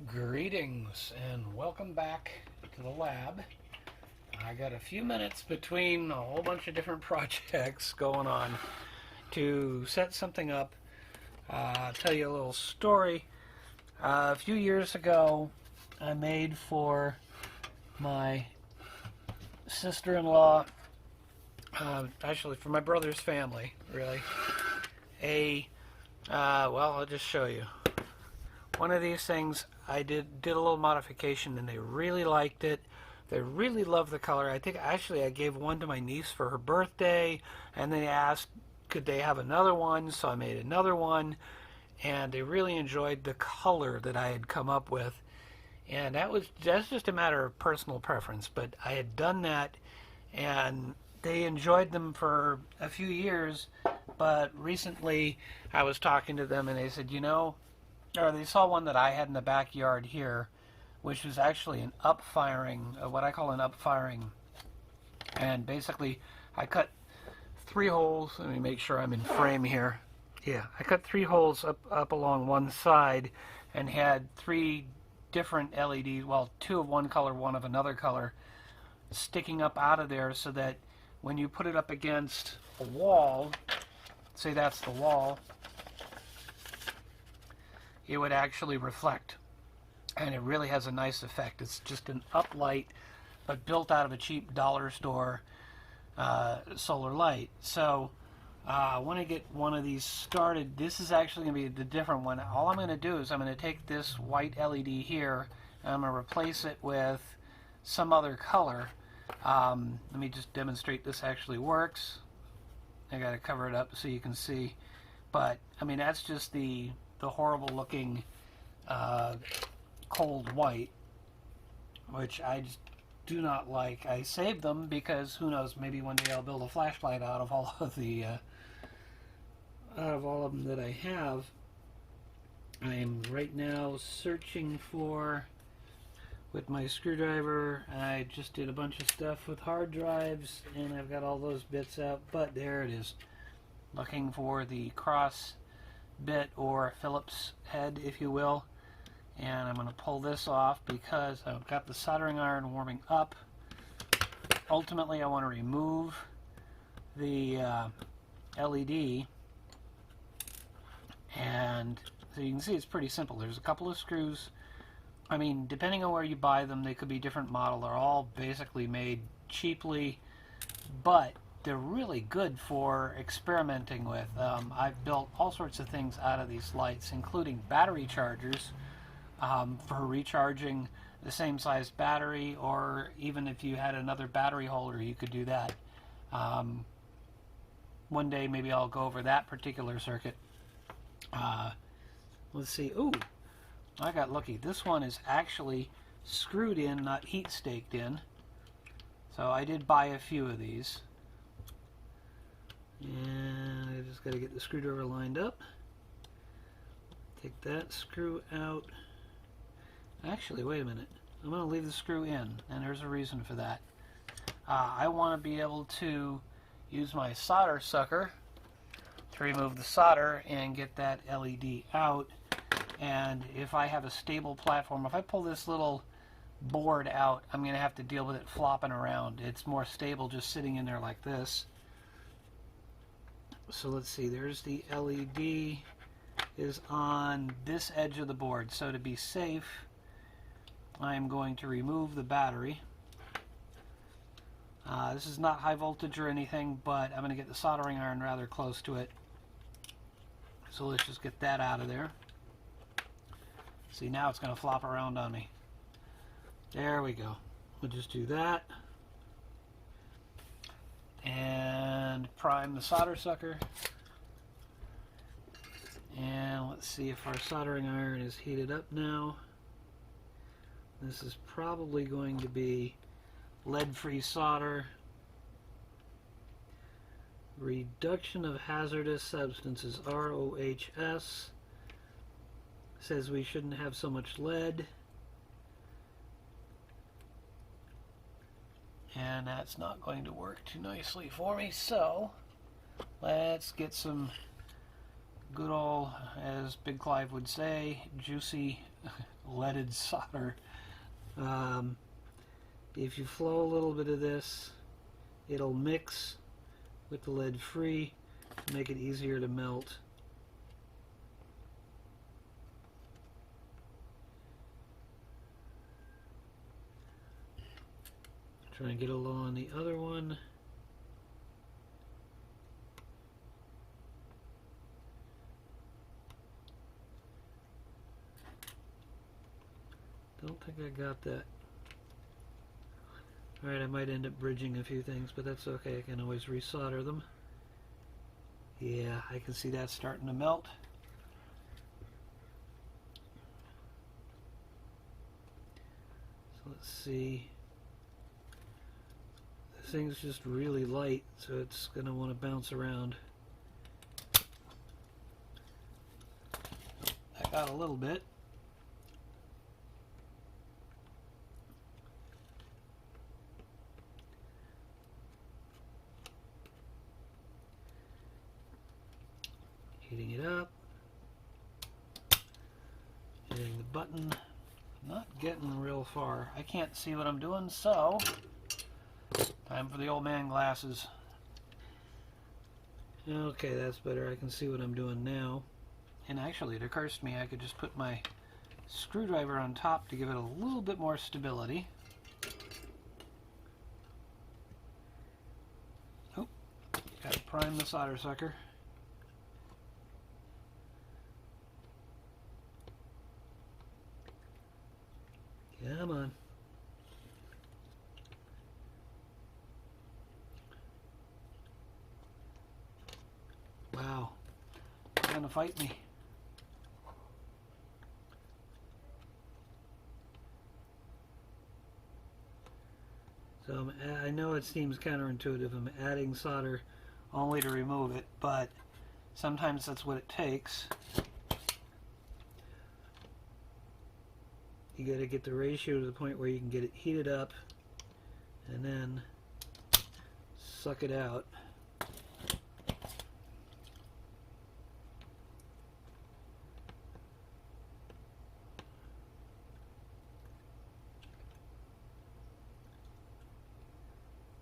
Greetings and welcome back to the lab. I got a few minutes between a whole bunch of different projects going on to set something up. Tell you a little story. A few years ago, I made for my sister-in-law, actually for my brother's family, really, I'll just show you. One of these things I did a little modification and they really liked it. They really loved the color. I think actually I gave one to my niece for her birthday, and they asked could they have another one, so I made another one, and they really enjoyed the color that I had come up with. And that's just a matter of personal preference, but I had done that and they enjoyed them for a few years, but recently I was talking to them and they said, or they saw one that I had in the backyard here, which was actually an up-firing, what I call an up-firing. And basically, I cut 3 holes. Let me make sure I'm in frame here. Yeah, I cut 3 holes up along one side and had 3 different LEDs, well, 2 of one color, 1 of another color, sticking up out of there so that when you put it up against a wall, say that's the wall, it would actually reflect, and it really has a nice effect. It's just an uplight, but built out of a cheap dollar store solar light. So I want to get one of these started. This is actually going to be the different one. All I'm going to do is I'm going to take this white LED here and I'm going to replace it with some other color. Let me just demonstrate this actually works. I got to cover it up so you can see, but I mean that's just the horrible looking cold white, which I just do not like. I saved them because who knows, maybe one day I'll build a flashlight out of all of them that I have. I am right now searching for, with my screwdriver, I just did a bunch of stuff with hard drives and I've got all those bits out, but there it is. Looking for the cross bit or Phillips head, if you will, and I'm going to pull this off because I've got the soldering iron warming up. Ultimately I want to remove the LED, and so you can see it's pretty simple. There's a couple of screws. I mean, depending on where you buy them, they could be different model. They're all basically made cheaply, but they're really good for experimenting with. I've built all sorts of things out of these lights, including battery chargers for recharging the same size battery, or even if you had another battery holder, you could do that. One day maybe I'll go over that particular circuit. Let's see. Ooh, I got lucky. This one is actually screwed in, not heat staked in. So I did buy a few of these. And I just got to get the screwdriver lined up. Take that screw out. Actually, wait a minute. I'm going to leave the screw in, and there's a reason for that. I want to be able to use my solder sucker to remove the solder and get that LED out. And if I have a stable platform, if I pull this little board out, I'm going to have to deal with it flopping around. It's more stable just sitting in there like this. So let's see, there's the LED is on this edge of the board. So to be safe, I'm going to remove the battery. This is not high voltage or anything, but I'm going to get the soldering iron rather close to it. So let's just get that out of there. See, now it's going to flop around on me. There we go. We'll just do that. And prime the solder sucker. And let's see if our soldering iron is heated up now. This is probably going to be lead-free solder. Reduction of hazardous substances, ROHS. Says we shouldn't have so much lead. And that's not going to work too nicely for me, so let's get some good old, as Big Clive would say, juicy leaded solder. If you flow a little bit of this, it'll mix with the lead free to make it easier to melt. Try and get a little on the other one. Don't think I got that. Alright, I might end up bridging a few things, but that's okay. I can always resolder them. Yeah, I can see that starting to melt. So let's see. This thing's just really light, so it's going to want to bounce around. I got a little bit. Heating it up, hitting the button, not getting real far. I can't see what I'm doing, so time for the old man glasses. Okay, that's better. I can see what I'm doing now. And actually, it occurs to me I could just put my screwdriver on top to give it a little bit more stability. Oh, gotta prime the solder sucker. Come on. Wow. You're gonna fight me. So I know it seems counterintuitive. I'm adding solder only to remove it, but sometimes that's what it takes. You got to get the ratio to the point where you can get it heated up and then suck it out.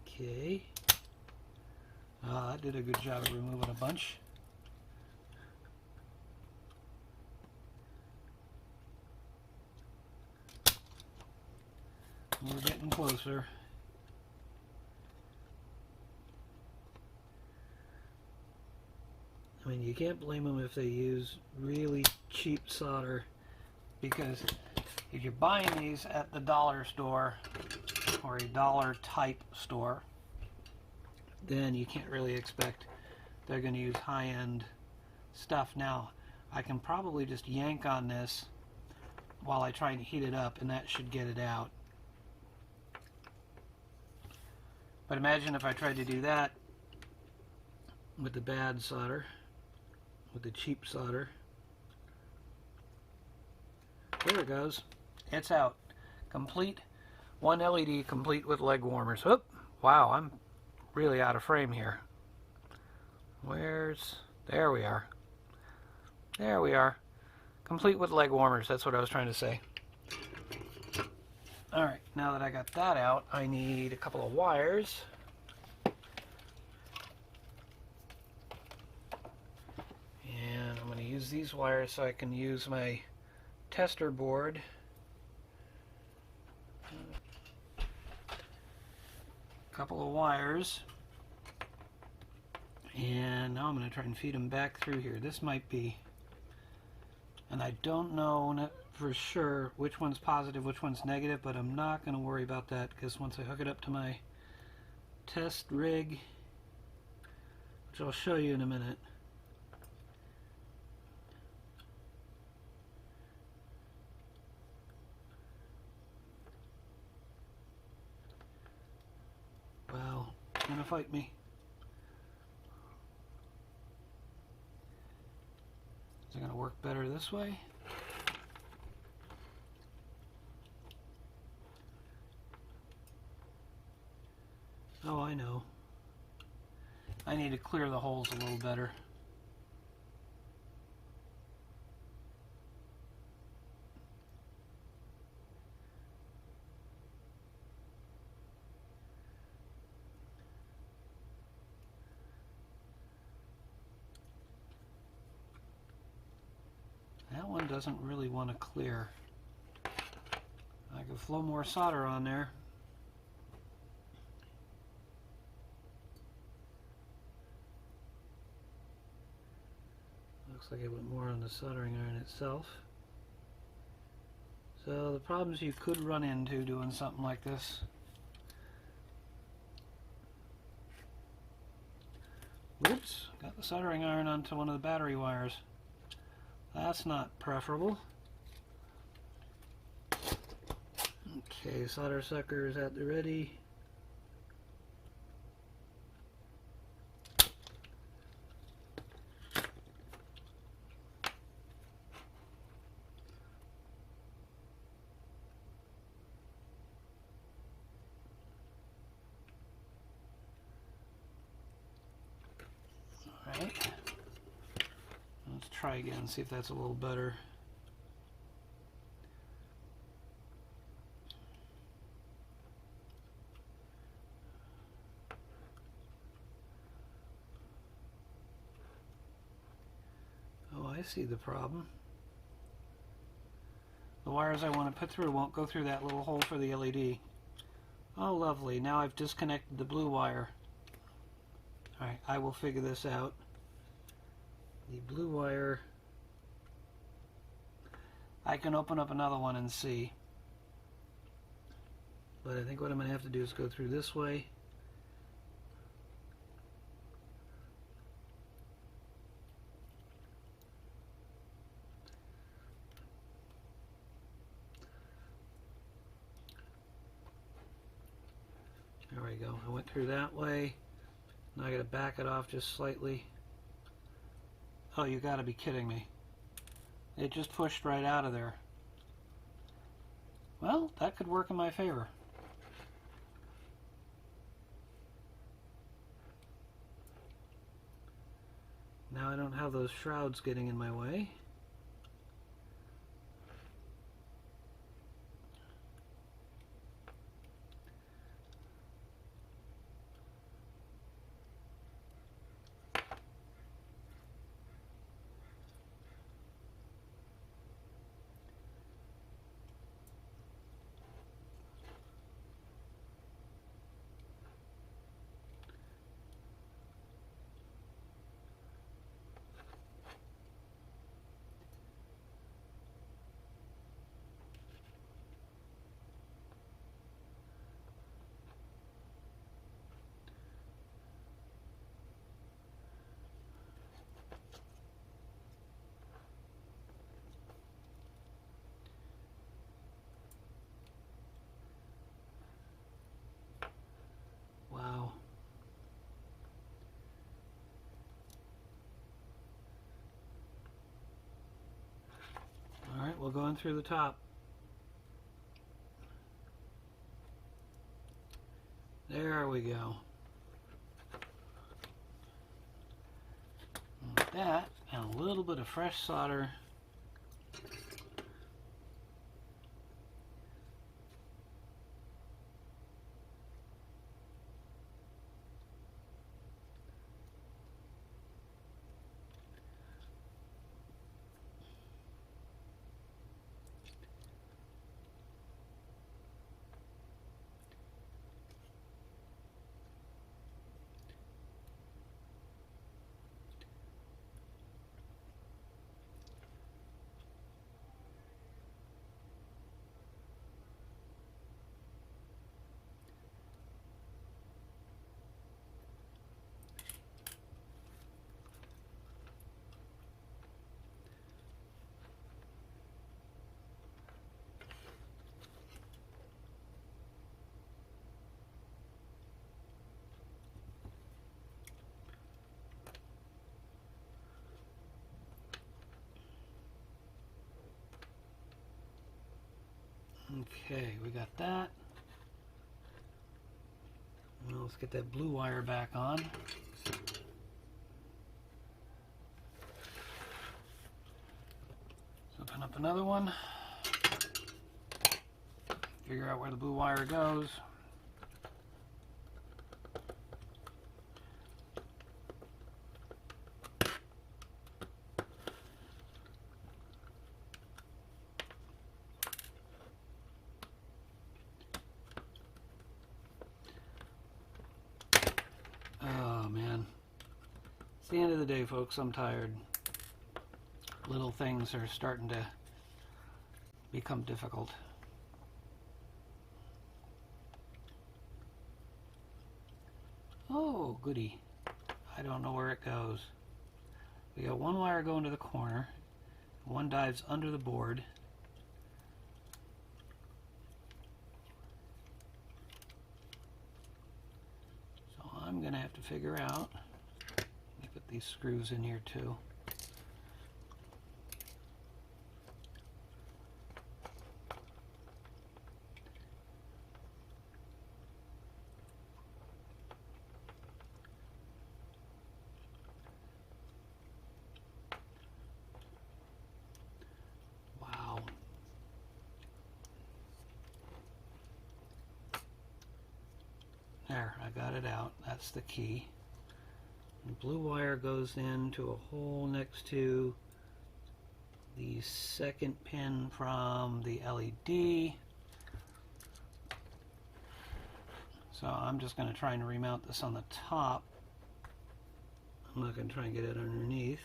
Okay. I did a good job of removing a bunch. We're getting closer. I mean, you can't blame them if they use really cheap solder, because if you're buying these at the dollar store or a dollar type store, then you can't really expect they're going to use high-end stuff. Now, I can probably just yank on this while I try to heat it up, and that should get it out. But imagine if I tried to do that with the bad solder, with the cheap solder. There it goes. It's out. Complete. One LED complete with leg warmers. Oop! Wow, I'm really out of frame here. There we are. There we are. Complete with leg warmers. That's what I was trying to say. Alright, now that I got that out, I need a couple of wires. And I'm going to use these wires so I can use my tester board. A couple of wires. And now I'm going to try and feed them back through here. This might be, and I don't know for sure which one's positive, which one's negative, but I'm not going to worry about that, because once I hook it up to my test rig, which I'll show you in a minute, wow, it's going to fight me. Is it going to work better this way? Oh, I know. I need to clear the holes a little better. doesn't really want to clear. I could flow more solder on there. Looks like it went more on the soldering iron itself. So the problems you could run into doing something like this. Whoops, got the soldering iron onto one of the battery wires. That's not preferable. Okay, solder sucker is at the ready. Alright, let's try again, see if that's a little better. Oh, I see the problem. The wires I want to put through won't go through that little hole for the LED. Oh, lovely. Now I've disconnected the blue wire. Alright, I will figure this out. The blue wire, I can open up another one and see. But I think what I'm going to have to do is go through this way. There we go. I went through that way. Now I got to back it off just slightly. Oh, you got to be kidding me. It just pushed right out of there. Well, that could work in my favor. Now I don't have those shrouds getting in my way. Wow. Alright, we'll go in through the top. There we go. Like that, and a little bit of fresh solder. Okay, we got that. Now let's get that blue wire back on. Let's open up another one. Figure out where the blue wire goes. the end of the day, folks. I'm tired. Little things are starting to become difficult. Oh, goody. I don't know where it goes. We got one wire going to the corner. One dives under the board. So I'm going to have to figure out. Let me put these screws in here too. There, I got it out. That's the key. The blue wire goes into a hole next to the second pin from the LED. So I'm just going to try and remount this on the top. I'm not going to try and get it underneath.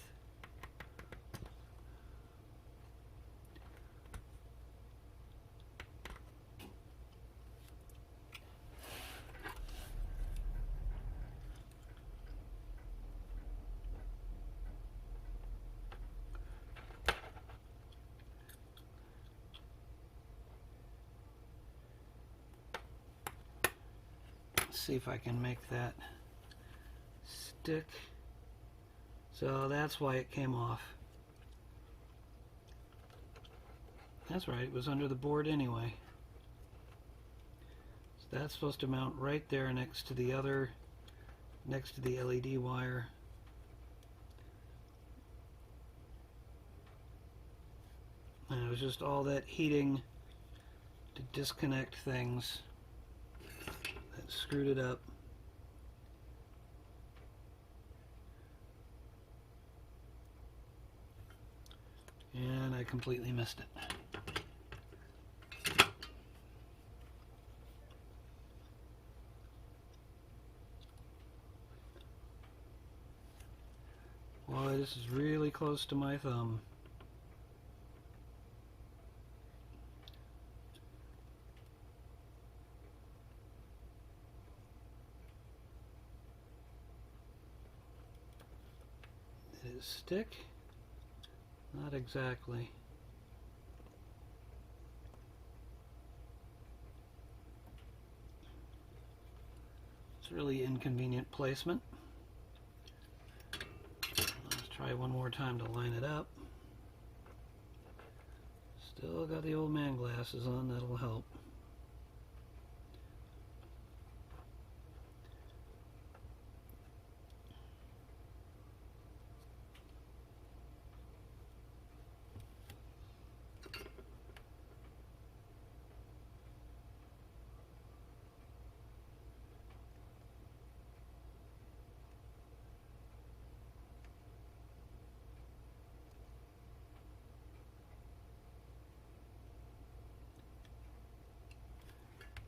See if I can make that stick. So that's why it came off. That's right, it was under the board anyway. So that's supposed to mount right there next to the other, next to the LED wire. And it was just all that heating to disconnect things that screwed it up. And I completely missed it. Boy, this is really close to my thumb. Did it stick? Not exactly. It's really inconvenient placement. Let's try one more time to line it up. Still got the old man glasses on, that'll help.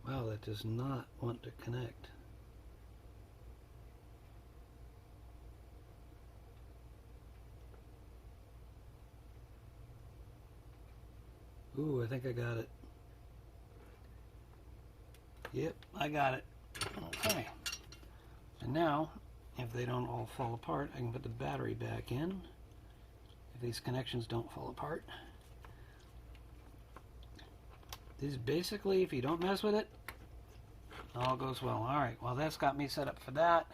Wow, that does not want to connect. Ooh, I think I got it. Yep, I got it. Okay. And now, if they don't all fall apart, I can put the battery back in. If these connections don't fall apart. This is basically, if you don't mess with it, all goes well. Alright, well that's got me set up for that.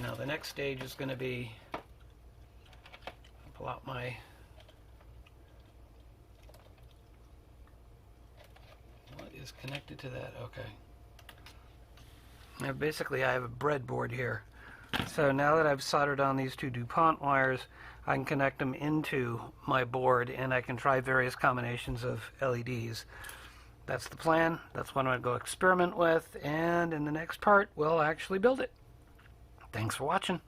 Now the next stage is going to be, pull out my, what is connected to that? Okay. Now basically I have a breadboard here. So now that I've soldered on these two DuPont wires, I can connect them into my board and I can try various combinations of LEDs. That's the plan. That's what I'm going to go experiment with, and in the next part we'll actually build it. Thanks for watching.